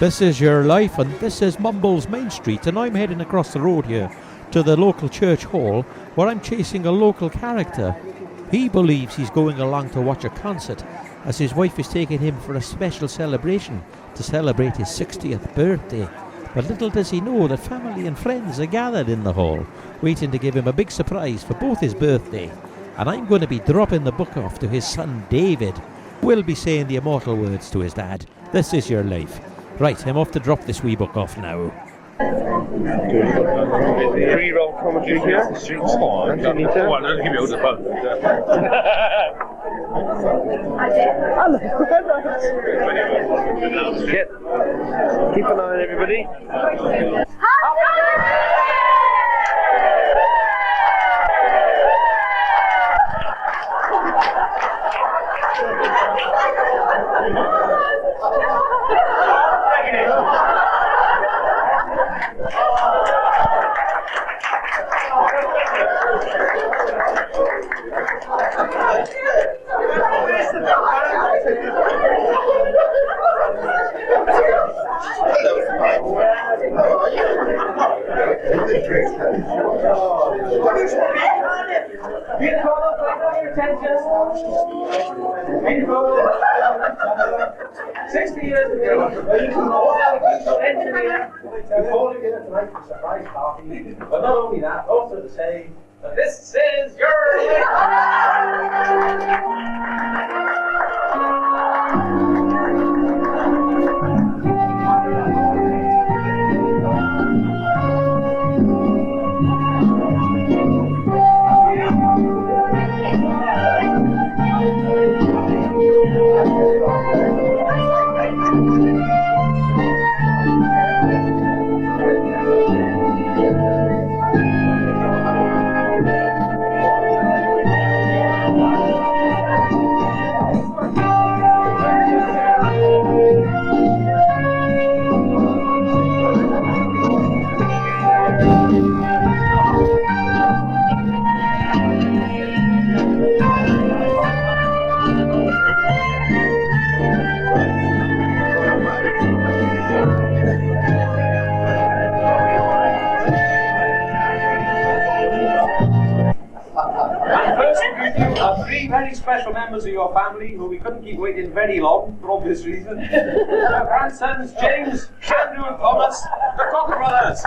This is Your Life, and this is Mumbles Main Street, and I'm heading across the road here to the local church hall where I'm chasing a local character. He believes he's going along to watch a concert as his wife is taking him for a special celebration to celebrate his 60th birthday. But little does he know that family and friends are gathered in the hall, waiting to give him a big surprise for both his birthday. And I'm going to be dropping the book off to his son David, who will be saying the immortal words to his dad. This is your life. Right, I'm off to drop this wee book off now. Pre-roll commentary here. Antonita. Well, don't give me all the fun. Keep an eye on everybody. But not only that, also to say that this is your very special members of your family who we couldn't keep waiting very long for obvious reasons. Our grandsons James, Andrew and Thomas, the Cottle brothers.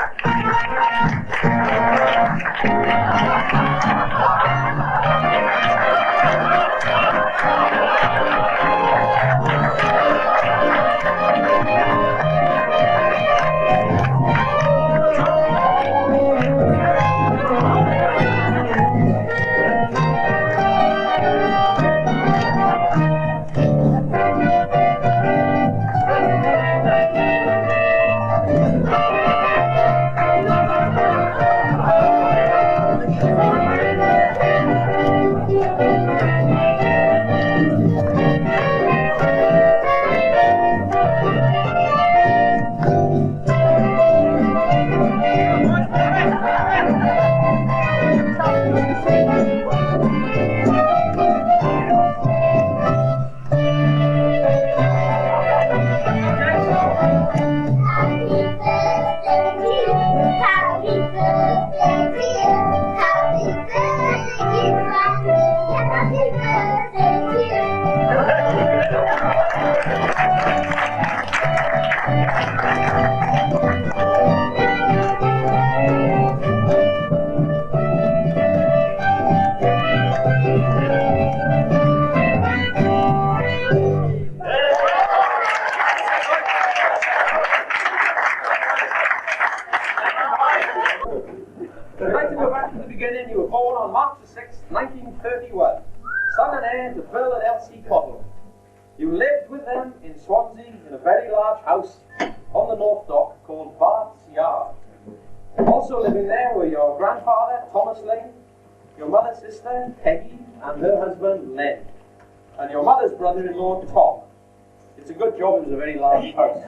I'd like to go back to the beginning. You were born on March the 6th, 1931, son and heir to Bill and Elsie Cottle. You lived with them in Swansea in a very large house on the North Dock called Bart's Yard. Also living there were your grandfather, Thomas Lane, your mother's sister, Peggy, and her husband, Len, and your mother's brother-in-law, Tom. It's a good job it was a very large house.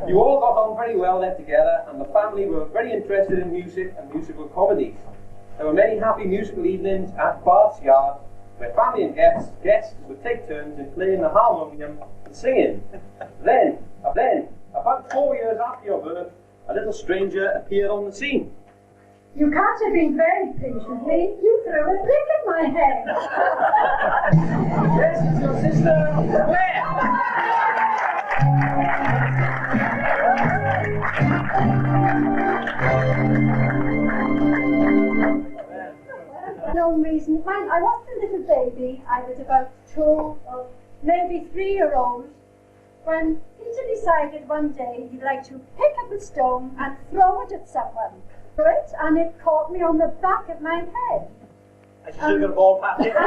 You all got on very well there together, and the family were very interested in music and musical comedies. There were many happy musical evenings at Bart's Yard, where family and guests would take turns in playing the harmonium and singing. Then, a about 4 years after your birth, a little stranger appeared on the scene. You can't have been very pleased with me. You threw a brick at my head. Yes, it's your sister, Claire. No reason. Mine, I wasn't a little baby. I was about 2 or maybe 3-year-old when Peter decided one day he'd like to pick up a stone and throw it at someone. And it caught me on the back of my head. Has she still got a ball pattern? I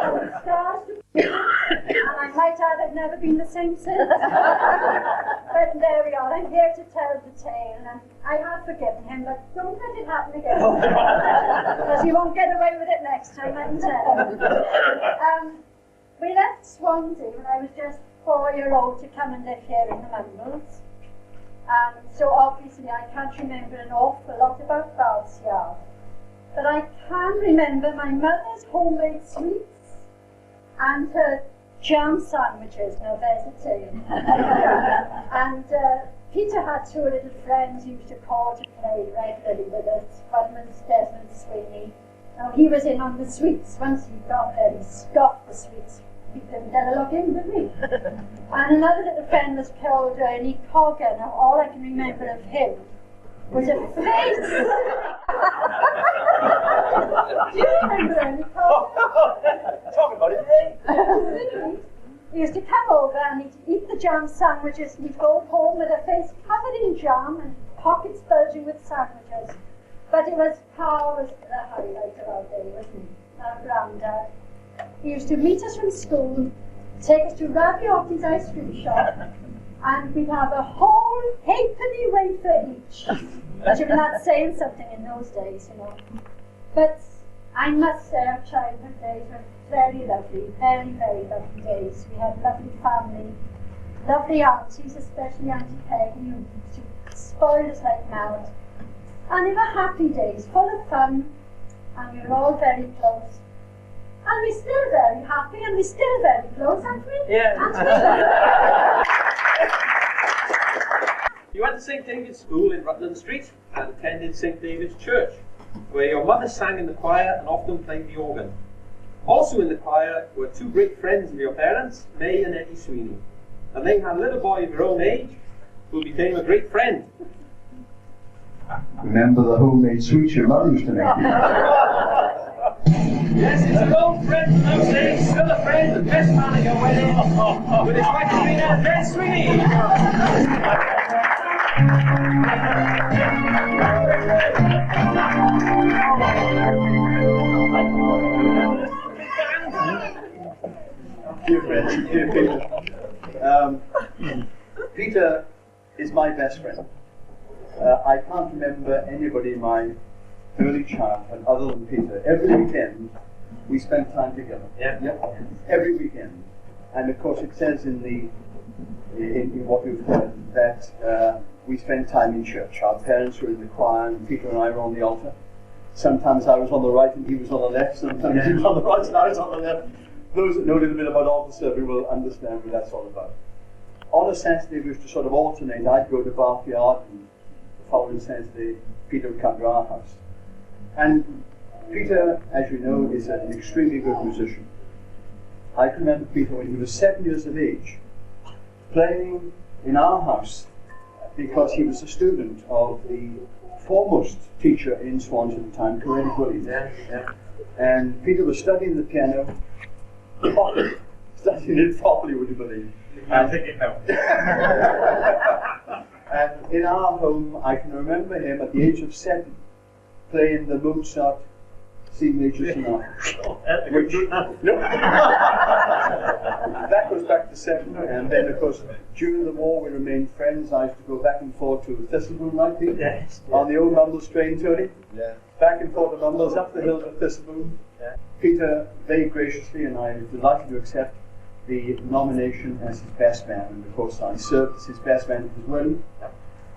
have scars to and I might add I've never been the same since. But there we are, I'm here to tell the tale, and I have forgiven him, but don't let it happen again. Because he won't get away with it next time, I can tell. We left Swansea when I was just 4-year-old to come and live here in the Mumbles. So obviously I can't remember an awful lot about Balsiar. But I can remember my mother's homemade sweets and her jam sandwiches. Now there's a tale. And Peter had 2 little friends he used to call to play regularly with us. One was Desmond Sweeney. Now he was in on the sweets. Once he got there, he scoffed the sweets. He didn't get a look in with me. And another little friend was called Ernie Cogger. Now all I can remember of him was a face. Do you remember Ernie Cogger? Talk about it, eh? He used to come over and he'd eat the jam sandwiches and he'd go home with a face covered in jam and pockets bulging with sandwiches. But it was Pa was the highlight of our day, wasn't he? Our granddad. He used to meet us from school, take us to Raviotti's ice cream shop, and we'd have a whole halfpenny wafer each. Which, I mean, that's saying something in those days, you know. But I must say our childhood days were very lovely, very, very lovely days. We had lovely family, lovely aunties, especially Auntie Peggy, who used to spoil us like mad. And they were happy days, full of fun, and we were all very close. And we're still very happy, and we're still very close, aren't we? Yeah. Aren't we? You went to St. David's School in Rutland Street and attended St. David's Church, where your mother sang in the choir and often played the organ. Also in the choir were 2 great friends of your parents, May and Eddie Sweeney. And they had a little boy of your own age who became a great friend. Remember the homemade sweets your mother used to make you? Yes, it's an old friend from those days, still a friend, the best man at your wedding, with his wife Trina, Ben Sweeney. Dear friends, dear Peter. Peter is my best friend. I can't remember anybody in my early childhood other than Peter. Every weekend we spent time together. Yeah. Every weekend. And of course it says in what we've heard that we spent time in church. Our parents were in the choir and Peter and I were on the altar. Sometimes I was on the right and he was on the left. Sometimes he was on the right and I was on the left. Those that know a little bit about altar serving will understand what that's all about. On a Saturday we used to sort of alternate. I'd go to Barkyard and the following Saturday Peter would come to our house. And Peter, as you know, is an extremely good musician. I can remember Peter when he was 7 years of age, playing in our house because he was a student of the foremost teacher in Swansea at the time, Corinne Williams. Yeah. And Peter was studying the piano, studying it properly, would you believe? I'm thinking no. And in our home, I can remember him at the age of 7 playing the Mozart C major sonata. Which, no. That goes back to 7, and then of course during the war we remained friends. I used to go back and forth to Thistlebourne, right, Pete? Yes. On the old Mumbles train, Tony? Yeah. Back and forth to Mumbles, up the hill to Thistlebourne. Yeah. Peter very graciously, and I was delighted to accept the nomination as his best man, and of course I served as his best man at his wedding.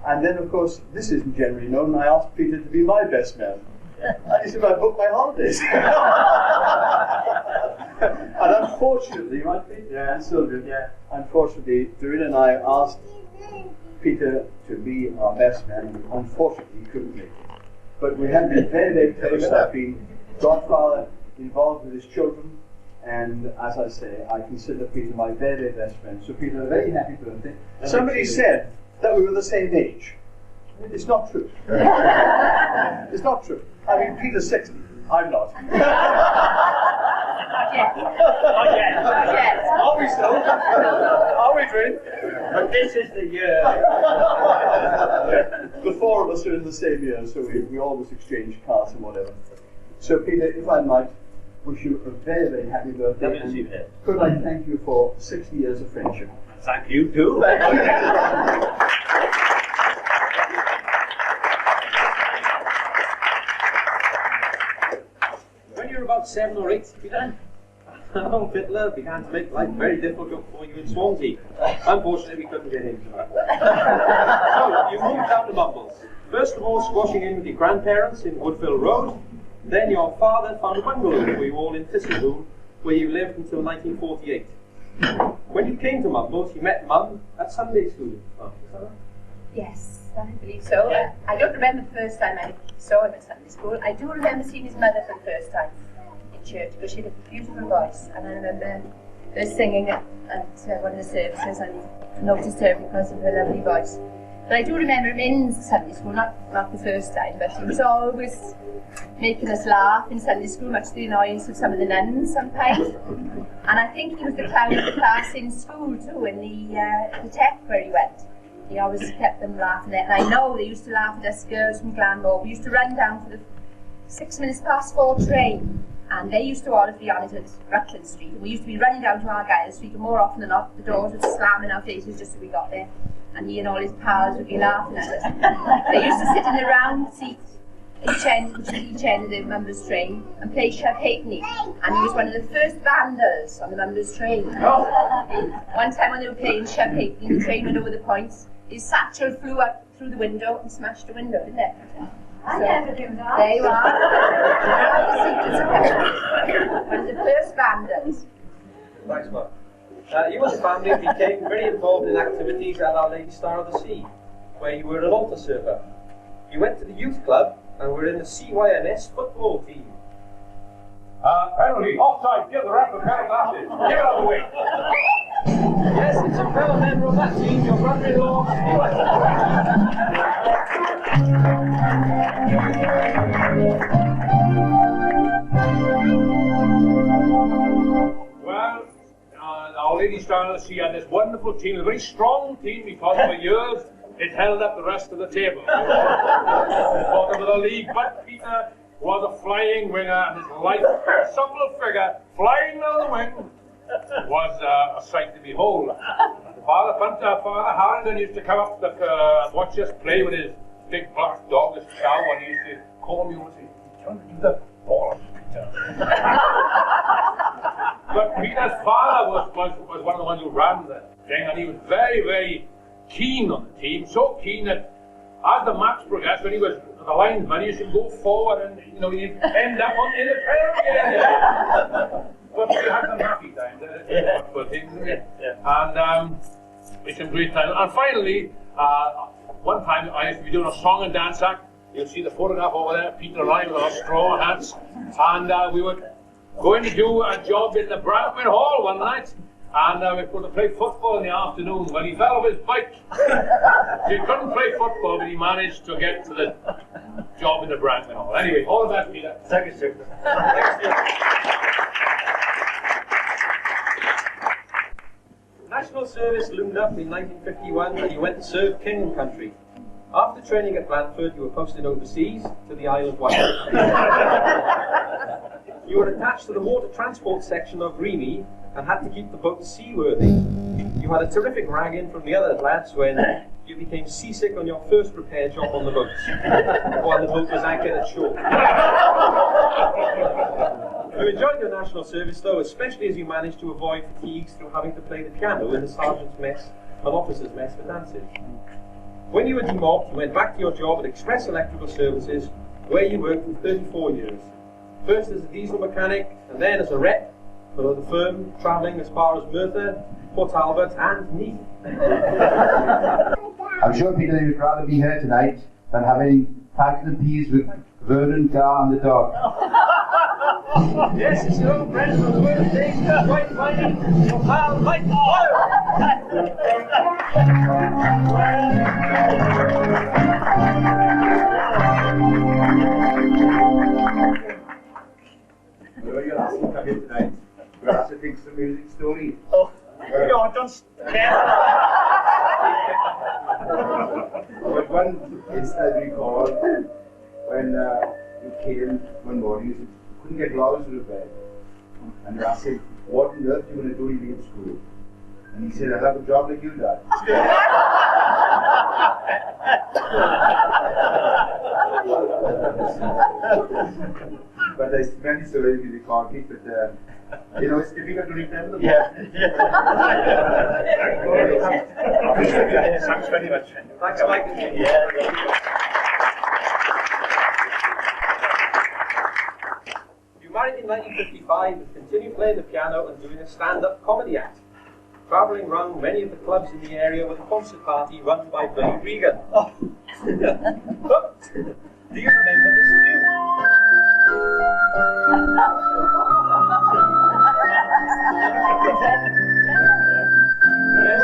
And then of course, this isn't generally known, I asked Peter to be my best man. And he said, I booked my holidays. And unfortunately, right, Peter? Yeah, and Sylvia. Yeah. Unfortunately, Doreen and I asked Peter to be our best man, and unfortunately he couldn't make it. But we have been very, very close. I've been godfather, involved with his children, and as I say, I consider Peter my very, very best friend. So Peter, a very happy birthday. Somebody said that we were the same age. It's not true. It's not true. I mean, Peter's 60. I'm not. Not yet. Are we still? Are we, Doreen? But this is the year. The four of us are in the same year, so we always exchange cards and whatever. So, Peter, if I might, wish you a very, very happy birthday. And could I thank you for 60 years of friendship? Thank you too. When you were about 7 or 8, Peter, old Hitler began to make life very difficult for you in Swansea. Unfortunately, we couldn't get him to that. So, you moved down to Mumbles. First of all, squashing in with your grandparents in Woodville Road. Then your father found a bungalow for you all in Thistledown, where you lived until 1948. When you came to Mumbles, you met Mum at Sunday school. Oh, is that right? Yes, I believe so. I don't remember the first time I saw him at Sunday school. I do remember seeing his mother for the first time in church, because she had a beautiful voice, and I remember her singing at one of the services, and noticed her because of her lovely voice. But I do remember him in Sunday school, not the first time, but he was always making us laugh in Sunday school, much to the annoyance of some of the nuns sometimes. And I think he was the clown of the class in school too, in the tech where he went. He always kept them laughing at, and I know they used to laugh at us girls from Glanmore. We used to run down for the 4:06 train, and they used to always be on it at Rutland Street, and we used to be running down to Argyle Street, and more often than not the doors would slam in our faces just as we got there, and he and all his pals would be laughing at us. They used to sit in a round seat each end of the Mumbles train and play shove halfpenny, and he was one of the first vandals on the Mumbles train. One time when they were playing shove halfpenny, the train went over the points, his satchel flew up through the window and smashed the window, didn't it? I never do that. There you are. The secrets of heaven. One of the first vandals. Thanks, Mark. You and the family became very involved in activities at Our Lady Star of the Sea, where you were an altar server. You went to the youth club and were in the CYNS football team. Penalty, offside, give the ref a pair of glasses. Get out of the way. Yes, it's a fellow member of that team, your brother-in-law, Stuart. Well, Our Lady Star of the Sea had this wonderful team, a very strong team, because for years it held up the rest of the table. Bottom of the league, but Peter was a flying winger, and his light, supple figure flying down the wing was a sight to behold. Father Harrington used to come up and watch us play with his big black dog, this cow, and he used to call me and say, "You want to do the ball, Peter?" But Peter's father was one of the ones who ran the thing, and he was very, very keen on the team, so keen that as the match progressed, when he was the linesman, he used to go forward and he'd end up in the penalty area. But we had some happy times, and it's some great times. And finally, one time I used to be doing a song and dance act. You'll see the photograph over there, Peter and I with our straw hats, and we were going to do a job in the Bradford Hall one night. And we were going to play football in the afternoon when he fell off his bike. He couldn't play football, but he managed to get to the job in the Brandon Hall. Anyway, all of that, Peter. Thank you, sir. National service loomed up in 1951, and you went to serve King and Country. After training at Blandford, you were posted overseas to the Isle of Wight. You were attached to the water transport section of Remy and had to keep the boat seaworthy. You had a terrific rag-in from the other lads when you became seasick on your first repair job on the boat, while the boat was anchored at shore. You enjoyed your national service though, especially as you managed to avoid fatigues through having to play the piano in the sergeant's mess and officer's mess for dances. When you were demobbed, you went back to your job at Express Electrical Services, where you worked for 34 years. First as a diesel mechanic, and then as a rep for the firm, travelling as far as Merthyr, Port Talbot and Neath. I'm sure Peter would rather be here tonight than having packed the peas with Vernon, Gar and the dog. Yes, it's your old friend from the world days, quite funny, your pal Mike Cottle. You're going to ask to come here tonight. We're going to have to think some music stories. Oh, God, don't scare But one instance I recall when you came one morning, you couldn't get Lawrence out of bed. And you asked him, what on earth are you going to do when you leave school? And he said, I'll have a job like you, Dad. But there's many stories you can't keep, but you know, it's difficult to remember them. Yeah. Thanks very much. Thanks, Mike. You married in 1955 and continued playing the piano and doing a stand-up comedy act, travelling round many of the clubs in the area with a concert party run by Billy Regan. Oh. But, do you remember this tune? Yes,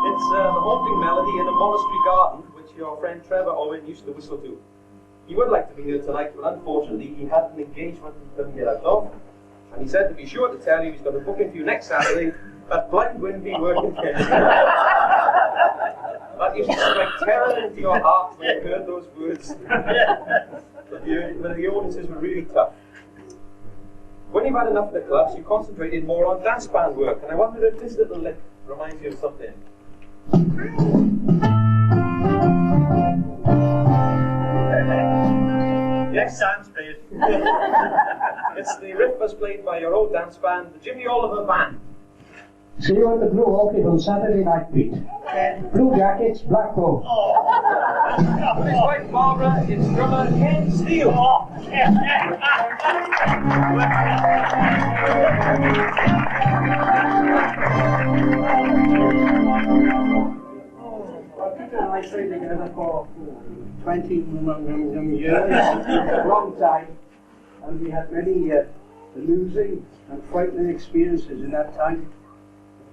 it's the haunting melody in a monastery garden, which your friend Trevor Owen used to whistle to. He would like to be here tonight, but unfortunately he had an engagement he couldn't get out of. And he said to be sure to tell you he's going to book into you next Saturday at Blind Winby Working Care. That used to strike terror into your heart when you heard those words. But the audiences were really tough. When you've had enough of the clubs, you concentrated more on dance band work, and I wonder if this little lick reminds you of something. Yes, dance, please. It's the riff was played by your old dance band, the Jimmy Oliver Band. See you at the Blue Orchid on Saturday night, Pete. Blue jackets, black coat. With his wife Barbara, it's drummer Ken Steele. Peter and I stayed together for 20 years, a long time, and we had many amusing and frightening experiences in that time.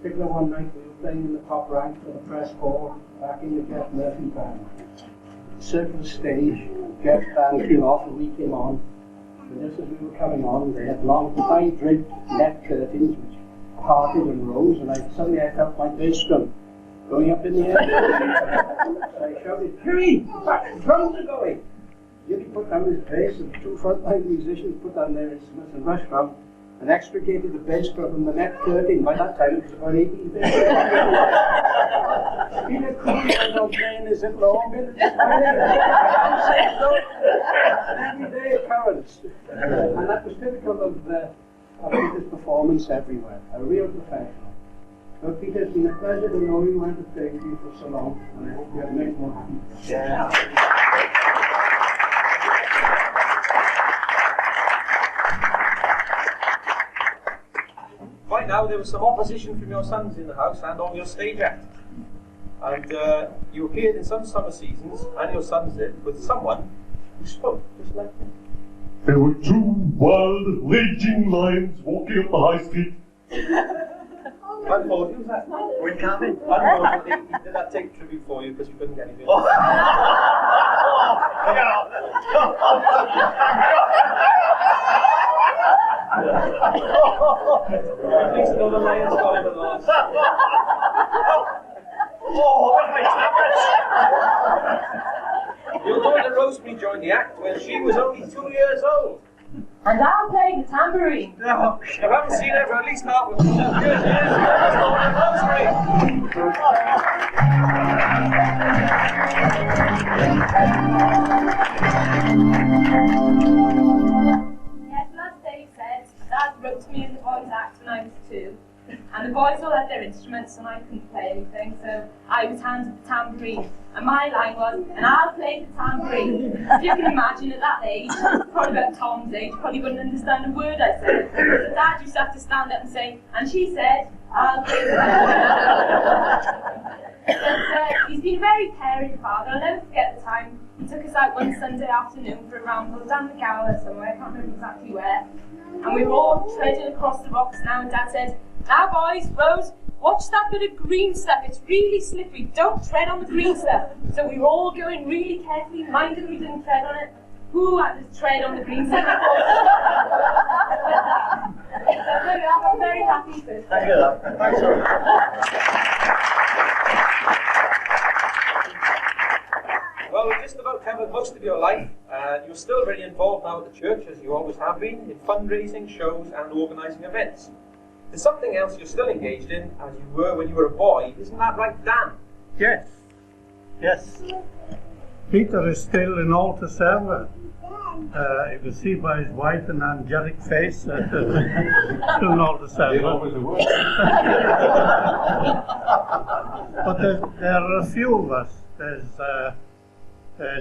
In particular, one night we were playing in the top rank for the press corps, back in the Jeff Murphy band. Circle stage, Jeff's band came off and we came on. And just as we were coming on, they had long, high-draped net curtains which parted and rose, and suddenly I felt my bass drum going up in the air. So I shouted, Jimmy, back, the drums are going! Jimmy put down his bass, and the two frontline musicians put down their instruments and rushed round and extricated the bass drum from the net curtain. By that time it was about 18 feet. Peter Cool went on playing Is It Long? And it's an everyday occurrence. And that was typical of Peter's performance everywhere. A real professional. But Peter, it's been a pleasure to know you and to play with you for so long, and I hope you have many more happy. Yeah. Right now, there was some opposition from your sons in the house and on your stage act. And you appeared in some summer seasons, and your sons did, with someone who spoke just like him. There were two wild, raging lions walking up the high street. Unfortunately, who's that? Win Calvin. Unfortunately, he did that tape tribute for you because you couldn't get anything. At least another lion's got it at last. What my tablets! Your daughter Rosemary joined the act when she was only 2 years old. And I'm playing the tambourine. No, I haven't seen her for at least half of 2 years. Yes, last day he said, Dad wrote to me in the voice act when I was 2. And the boys all had their instruments and I couldn't play anything, so I was handed the tambourine. And my line was, and I'll play the tambourine. If you can imagine at that age, probably about Tom's age, probably wouldn't understand a word I said. So Dad used to have to stand up and say, and she said, I'll play the tambourine. He's been a very caring father. I'll never forget the time he took us out one Sunday afternoon for a ramble down the Gower somewhere, I can't remember exactly where. And we were all treading across the rocks now, and Dad said, now boys, Rose, watch that bit of green stuff, it's really slippery, don't tread on the green stuff. So we were all going really carefully, minding we didn't tread on it. Who had to tread on the green stuff? I'm very happy for it. Thank you. Thanks very much. Well, we've just about covered most of your life. You're still very involved now at the church, as you always have been, in fundraising, shows and organising events. There's something else you're still engaged in, as you were when you were a boy. Isn't that right, Dan? Yes. Yes. Peter is still an altar server. You can see by his white and angelic face that still an altar server. But there are a few of us. There's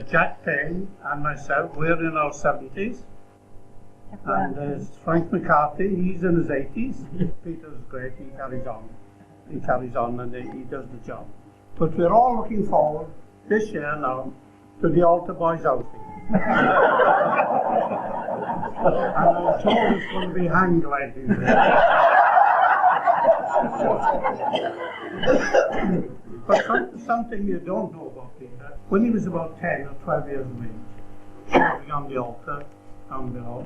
Jack Payne and myself. We're in our 70s. And there's Frank McCarthy, he's in his 80s. Peter's great, he carries on. He carries on and he does the job. But we're all looking forward this year now to the Altar Boys outing. And I'm told it's going to be hang gliding. But something you don't know about Peter, when he was about 10 or 12 years of age, serving on the altar down below,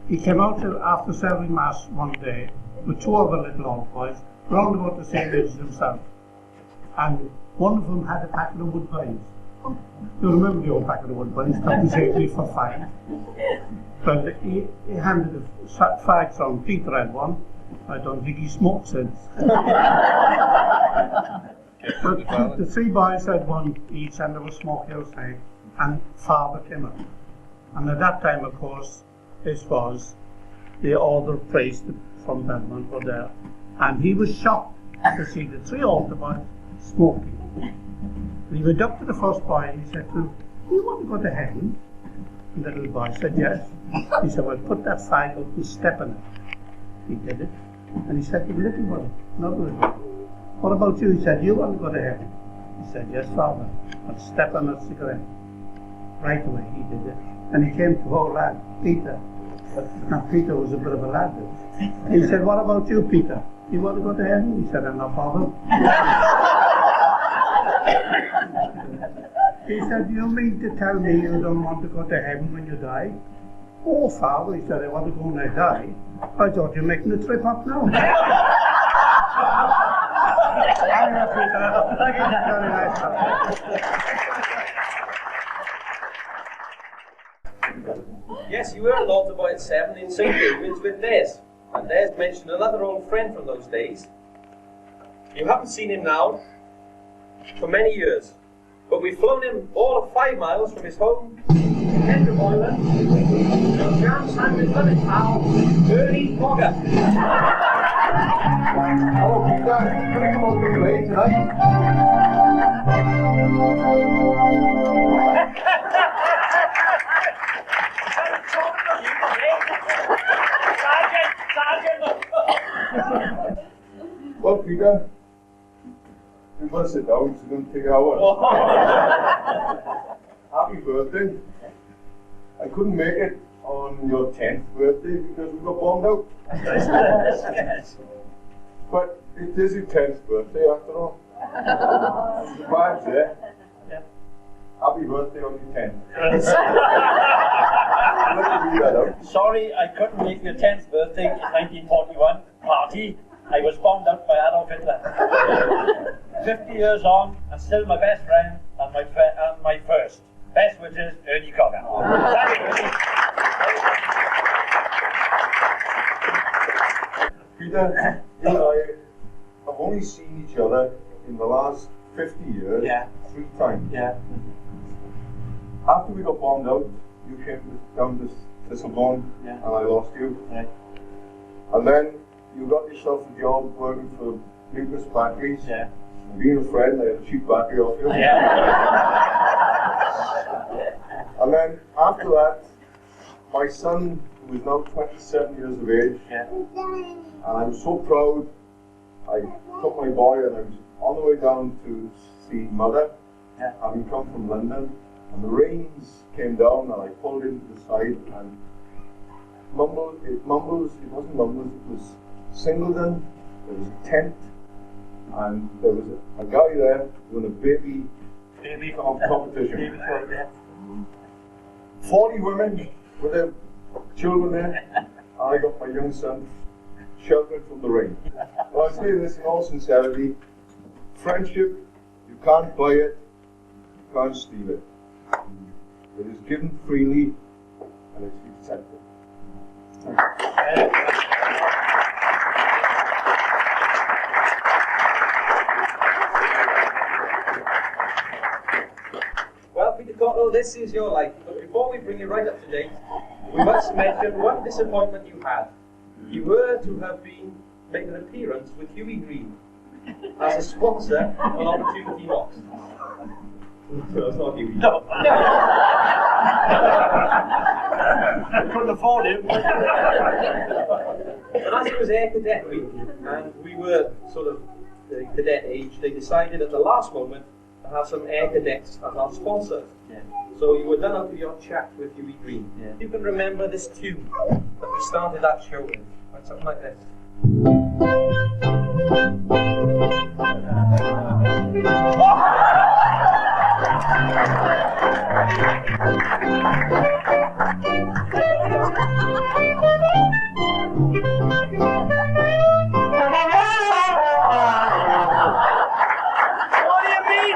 he came out after serving Mass one day with two other little old boys, round about the same age as himself. And one of them had a packet of woodbines. You remember the old packet of woodbines, cut safely for 5. But he handed the fags on. Peter had one. I don't think he smoked since. But the 3 boys had one each and they were smoking outside. And Father came up. And at that time, of course, this was the order of praise from Belmont were there. And he was shocked to see the 3 altar boys smoking. And he went up to the first boy and he said to him, do you want to go to heaven? And the little boy said yes. He said, well, put that fag up and step on it. He did it. And he said to the little one, not the little one, what about you? He said, you want to go to heaven? He said, yes, Father. And step on that cigarette. Right away he did it. And he came to our lad, Peter. Now Peter was a bit of a lad. He said, what about you, Peter? You want to go to heaven? He said, I'm not bothered. He said, you mean to tell me you don't want to go to heaven when you die? Oh, Father, he said, I want to go when I die. I thought you were making the trip up now. Yes, you were an altar boy at 7 in St. David's with Des. And Des mentioned another old friend from those days. You haven't seen him now for many years, but we've flown him all of 5 miles from his home in End of Ireland to jam sandwich with his pal, Bernie Fogger. Hello, Peter. Can I come out and play tonight? Well, Peter, you must sit down, it's going to take hours. Happy birthday. I couldn't make it on your 10th birthday because we got bombed out. Yes. But it is your 10th birthday after all. The vibes there. Yeah. Happy birthday on your 10th. Let me read that out. Sorry, I couldn't make your 10th birthday in 1941 party. I was bombed out by Adolf Hitler. 50 years on, and still my best friend and my first. Best wishes, Ernie Cottle. Peter, you and I have only seen each other in the last 50 years, Yeah. 3 times. Yeah. After we got bombed out, you came down to Thistleborn, Yeah. and I lost you. Right. And then you got yourself a job working for Lucas Batteries. Yeah. And being a friend, I had a cheap battery off you. Yeah. And then after that, my son, who is now 27 years of age, Yeah. and I was so proud, I took my boy and I was on the way down to see mother, Yeah. having come from London, and the rains came down and I pulled into the side and it wasn't Mumbles, it was Singleton, there was a tent, and there was a guy there doing a baby competition. Baby show, yeah. 40 women with their children there, and I got my young son sheltered from the rain. Well, I say this in all sincerity, friendship, you can't buy it, you can't steal it. It is given freely, and it's accepted. Well, Peter Cottle, this is your life. But before we bring you right up to date, we must mention one disappointment you had. You were to have been making an appearance with Huey Green as a sponsor on Opportunity Knocks. No, it's not Huey. No. I couldn't afford him. And as it was Air Cadet Week, and we were sort of the cadet age, they decided at the last moment to have some Air Cadets as our sponsors. Yeah. So you were done out of your chat with Huey Green. Yeah. You can remember this tune that we started that show with, like something like this. What do you mean?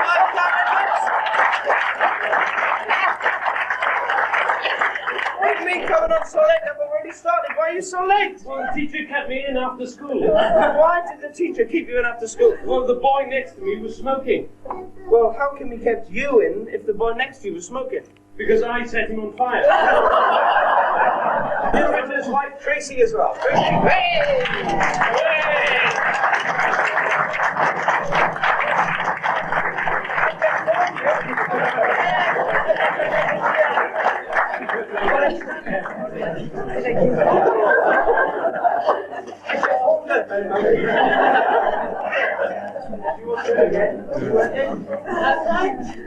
What do you mean coming on so late? I've already started. Why are you so late? Well, the teacher kept me in after school. Why did the teacher keep you in after school? Well, the boy next to me was smoking. Well, how come he kept you in if the boy next to you was smoking? Because I set him on fire. You went to his wife Tracy as well. Tracy. Hey!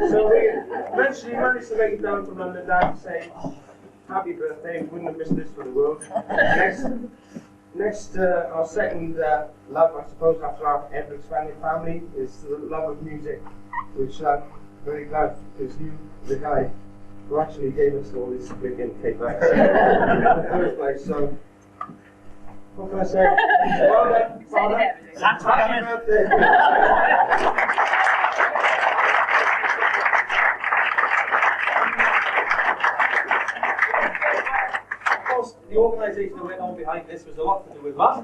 So we eventually managed to make it down from London down to say, happy birthday, wouldn't have missed this for the world. Next, our second love, I suppose, after our ever-expanding family, is the love of music, which I'm very glad, because you, the guy who actually gave us all this brilliant paper in the first place. So, what can I say? Well done, Father. Happy birthday. The organisation that went on behind this was a lot to do with that.